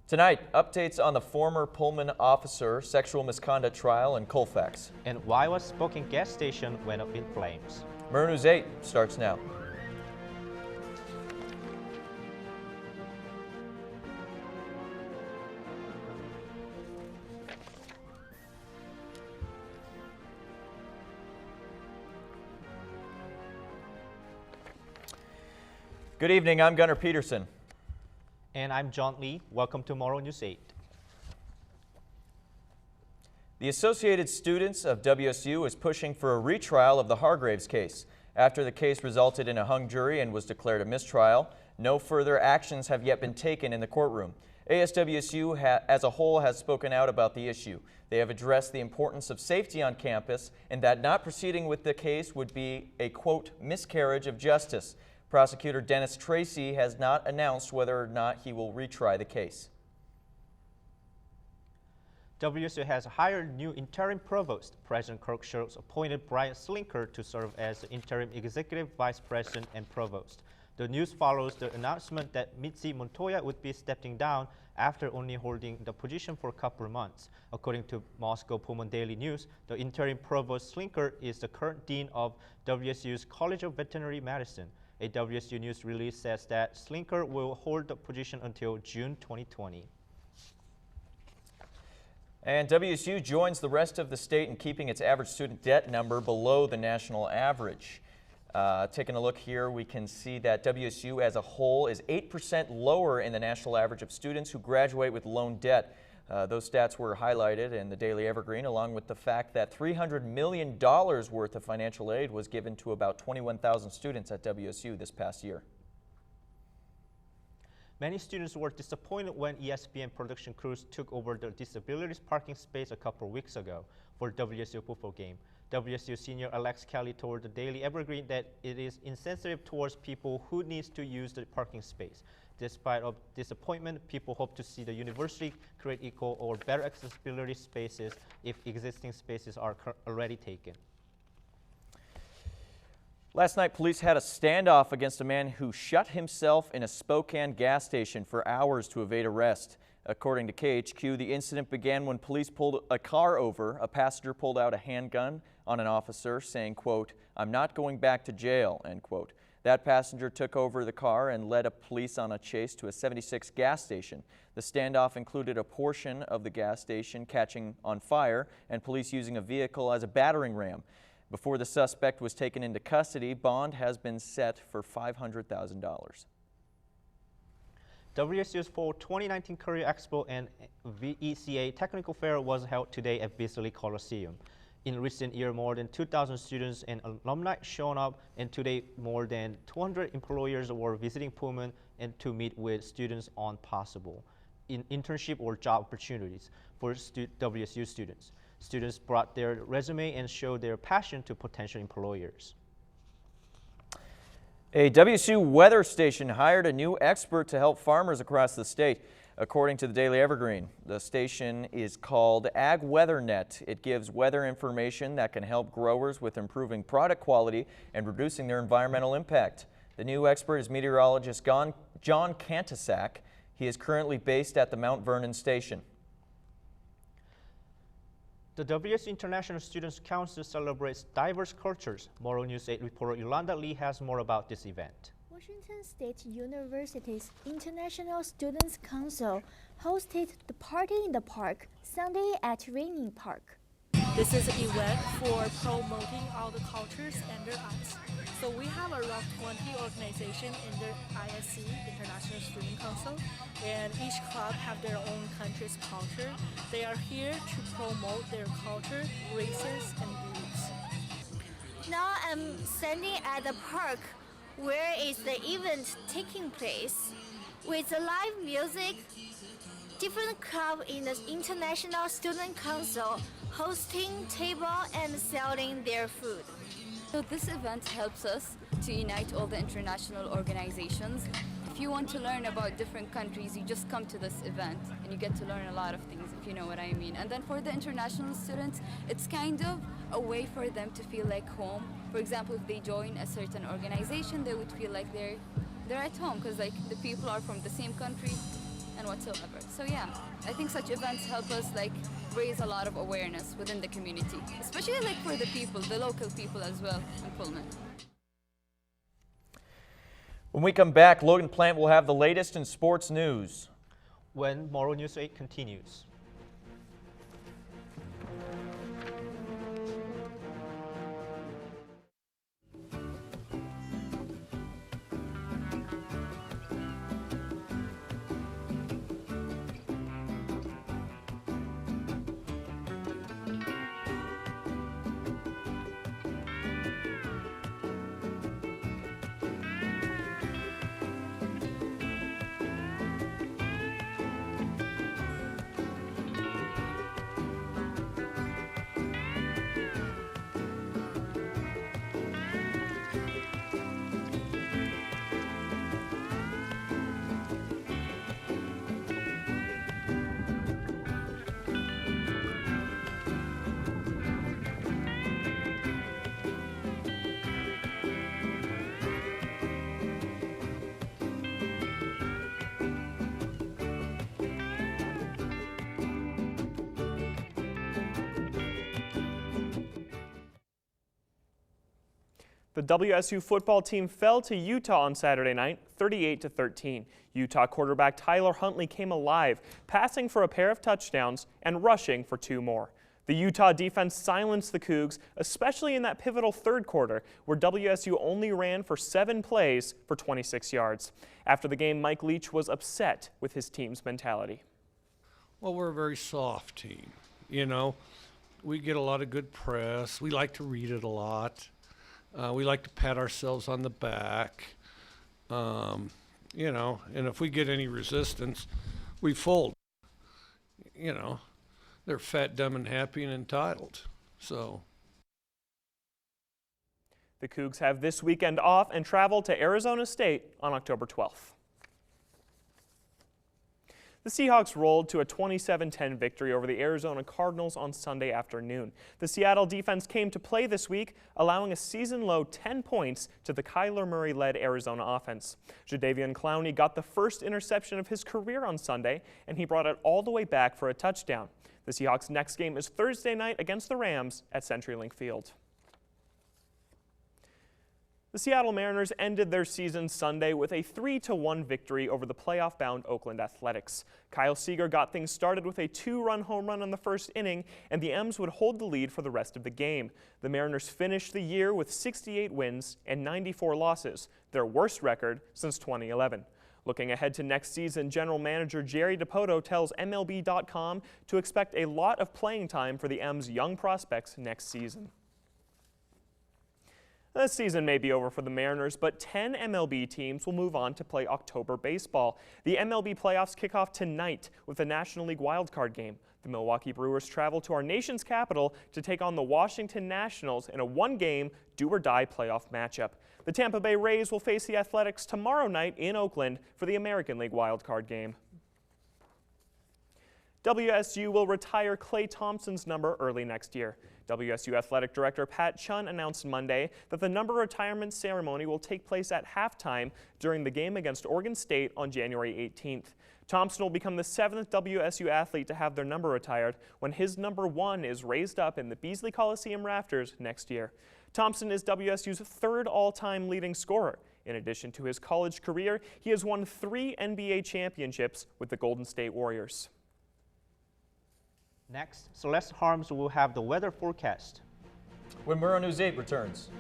Tonight, updates on the former Pullman officer sexual misconduct trial in Colfax. And why was Spokane gas station went up in flames? Murrow News 8 starts now. Good evening, I'm Gunnar Peterson. And I'm John Lee. Welcome to Murrow News 8. The Associated Students of WSU is pushing for a retrial of the Hargraves case. After the case resulted in a hung jury and was declared a mistrial, no further actions have yet been taken in the courtroom. ASWSU as a whole has spoken out about the issue. They have addressed the importance of safety on campus and that not proceeding with the case would be a, quote, miscarriage of justice. Prosecutor Dennis Tracy has not announced whether or not he will retry the case. WSU has hired new interim provost. President Kirk Schultz appointed Brian Slinker to serve as the interim executive vice president and provost. The news follows the announcement that Mitzi Montoya would be stepping down after only holding the position for a couple of months. According to Moscow Pullman Daily News, the interim provost Slinker is the current dean of WSU's College of Veterinary Medicine. A WSU News release says that Slinker will hold the position until June 2020. And WSU joins the rest of the state in keeping its average student debt number below the national average. Taking a look here, we can see that WSU as a whole is 8% lower in the national average of students who graduate with loan debt. Those stats were highlighted in the Daily Evergreen, along with the fact that $300 million worth of financial aid was given to about 21,000 students at WSU this past year. Many students were disappointed when ESPN production crews took over the disabilities parking space a couple of weeks ago for WSU football game. WSU senior Alex Kelly told the Daily Evergreen that it is insensitive towards people who needs to use the parking space. Despite of disappointment, people hope to see the university create equal or better accessibility spaces if existing spaces are already taken. Last night, police had a standoff against a man who shut himself in a Spokane gas station for hours to evade arrest. According to KHQ, the incident began when police pulled a car over. A passenger pulled out a handgun on an officer, saying, quote, "I'm not going back to jail," end quote. That passenger took over the car and led police on a chase to a 76 gas station. The standoff included a portion of the gas station catching on fire and police using a vehicle as a battering ram. Before the suspect was taken into custody, bond has been set for $500,000. WSU's fall 2019 Career Expo and VECA Technical Fair was held today at Beasley Coliseum. In recent years, more than 2,000 students and alumni shown up, and today more than 200 employers were visiting Pullman and to meet with students on possible internship or job opportunities for WSU students. Students brought their resume and showed their passion to potential employers. A WSU weather station hired a new expert to help farmers across the state. According to the Daily Evergreen, the station is called Ag Weather Net. It gives weather information that can help growers with improving product quality and reducing their environmental impact. The new expert is meteorologist John Kantasak. He is currently based at the Mount Vernon station. The WSU International Students Council celebrates diverse cultures. Murrow News 8 reporter Yolanda Lee has more about this event. Washington State University's International Students Council hosted the Party in the Park Sunday at Rainy Park. This is an event for promoting all the cultures and their arts. So we have around 20 organizations in the ISC, International Student Council, and each club have their own country's culture. They are here to promote their culture, races, and groups. Now I'm standing at the park where is the event taking place. With the live music, different clubs in the International Student Council hosting table and selling their food. So this event helps us to unite all the international organizations. If you want to learn about different countries, you just come to this event and you get to learn a lot of things, if you know what I mean. And then for the international students, it's kind of a way for them to feel like home. For example, if they join a certain organization, they would feel like they're at home because like the people are from the same country and whatsoever. So yeah, I think such events help us like raise a lot of awareness within the community, especially like for the people, the local people as well in Pullman. When we come back, Logan Plant will have the latest in sports news. When Murrow News 8 continues. The WSU football team fell to Utah on Saturday night, 38-13. Utah quarterback Tyler Huntley came alive, passing for a pair of touchdowns and rushing for 2 more. The Utah defense silenced the Cougs, especially in that pivotal third quarter, where WSU only ran for 7 plays for 26 yards. After the game, Mike Leach was upset with his team's mentality. Well, we're a very soft team. You know, we get a lot of good press. We like to read it a lot. We like to pat ourselves on the back, you know, and if we get any resistance, we fold. You know, they're fat, dumb, and happy and entitled. So. The Cougs have this weekend off and travel to Arizona State on October 12th. The Seahawks rolled to a 27-10 victory over the Arizona Cardinals on Sunday afternoon. The Seattle defense came to play this week, allowing a season-low 10 points to the Kyler Murray-led Arizona offense. Jadeveon Clowney got the first interception of his career on Sunday, and he brought it all the way back for a touchdown. The Seahawks' next game is Thursday night against the Rams at CenturyLink Field. The Seattle Mariners ended their season Sunday with a 3-1 victory over the playoff-bound Oakland Athletics. Kyle Seager got things started with a 2-run home run in the first inning, and the M's would hold the lead for the rest of the game. The Mariners finished the year with 68 wins and 94 losses, their worst record since 2011. Looking ahead to next season, General Manager Jerry Dipoto tells MLB.com to expect a lot of playing time for the M's young prospects next season. This season may be over for the Mariners, but 10 MLB teams will move on to play October baseball. The MLB playoffs kick off tonight with the National League wildcard game. The Milwaukee Brewers travel to our nation's capital to take on the Washington Nationals in a 1-game, do-or-die playoff matchup. The Tampa Bay Rays will face the Athletics tomorrow night in Oakland for the American League wildcard game. WSU will retire Klay Thompson's number early next year. WSU Athletic Director Pat Chun announced Monday that the number retirement ceremony will take place at halftime during the game against Oregon State on January 18th. Thompson will become the 7th WSU athlete to have their number retired when his number 1 is raised up in the Beasley Coliseum rafters next year. Thompson is WSU's 3rd all-time leading scorer. In addition to his college career, he has won 3 NBA championships with the Golden State Warriors. Next, Celeste Harms will have the weather forecast. When Murrow News 8 returns.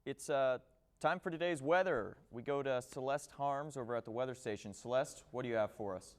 It's time for today's weather. We go to Celeste Harms over at the weather station. Celeste, what do you have for us?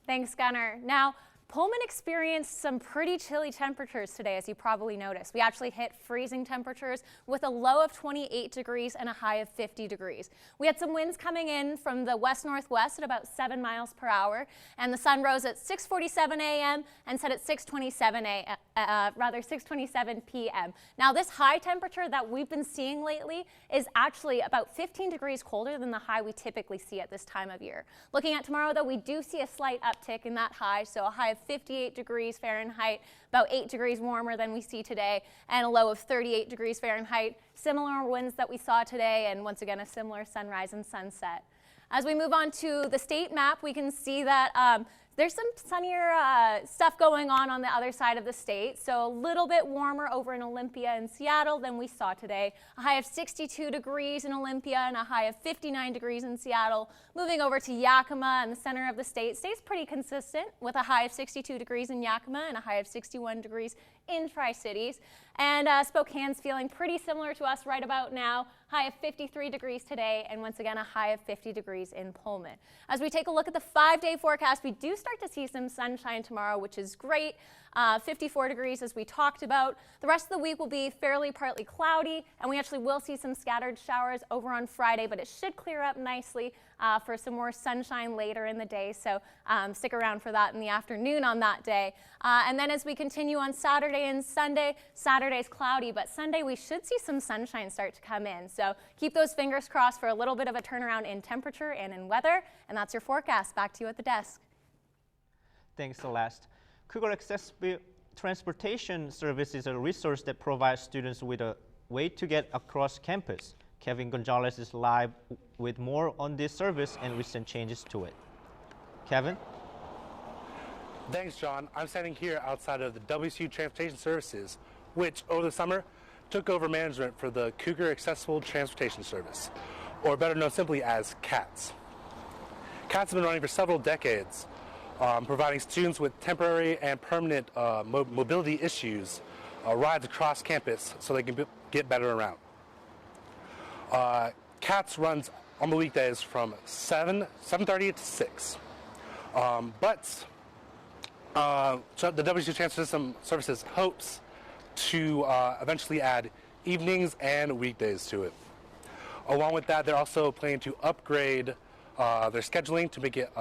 Thanks, Gunnar. Now, Pullman experienced some pretty chilly temperatures today, as you probably noticed. We actually hit freezing temperatures with a low of 28 degrees and a high of 50 degrees. We had some winds coming in from the west-northwest at about 7 miles per hour, and the sun rose at 6:47 a.m. and set at 6:27 p.m. Now, this high temperature that we've been seeing lately is actually about 15 degrees colder than the high we typically see at this time of year. Looking at tomorrow, though, we do see a slight uptick in that high, so a high of 58 degrees Fahrenheit, about 8 degrees warmer than we see today, and a low of 38 degrees Fahrenheit. Similar winds that we saw today, and once again, a similar sunrise and sunset. As we move on to the state map, we can see that there's some sunnier stuff going on the other side of the state, so a little bit warmer over in Olympia and Seattle than we saw today. A high of 62 degrees in Olympia and a high of 59 degrees in Seattle. Moving over to Yakima in the center of the state, stays pretty consistent with a high of 62 degrees in Yakima and a high of 61 degrees in Tri-Cities. And Spokane's feeling pretty similar to us right about now. High of 53 degrees today, and once again a high of 50 degrees in Pullman. As we take a look at the 5-day forecast, we do start to see some sunshine tomorrow, which is great. 54 degrees as we talked about. The rest of the week will be fairly partly cloudy, and we actually will see some scattered showers over on Friday, but it should clear up nicely for some more sunshine later in the day, so stick around for that in the afternoon on that day. And then as we continue on Saturday and Sunday, Saturday's cloudy, but Sunday we should see some sunshine start to come in. So keep those fingers crossed for a little bit of a turnaround in temperature and in weather, and that's your forecast. Back to you at the desk. Thanks, Celeste. Cougar Accessible Transportation Service is a resource that provides students with a way to get across campus. Kevin Gonzalez is live with more on this service and recent changes to it. Kevin? Thanks, John. I'm standing here outside of the WSU Transportation Services, which over the summer took over management for the Cougar Accessible Transportation Service, or better known simply as CATS. CATS have been running for several decades, providing students with temporary and permanent mobility issues rides across campus so they can get better around. CATS runs on the weekdays from 7:30 to 6. But the WSU Transportation Services hopes to eventually add evenings and weekdays to it. Along with that, they're also planning to upgrade their scheduling to make it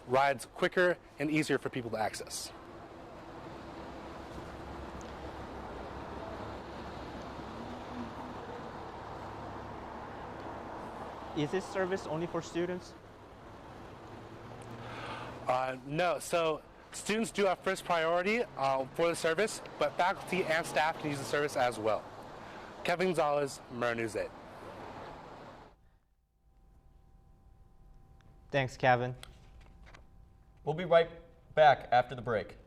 rides quicker and easier for people to access. Is this service only for students? No, so students do have first priority for the service, but faculty and staff can use the service as well. Kevin Gonzalez, Murrow News 8. Thanks, Kevin. We'll be right back after the break.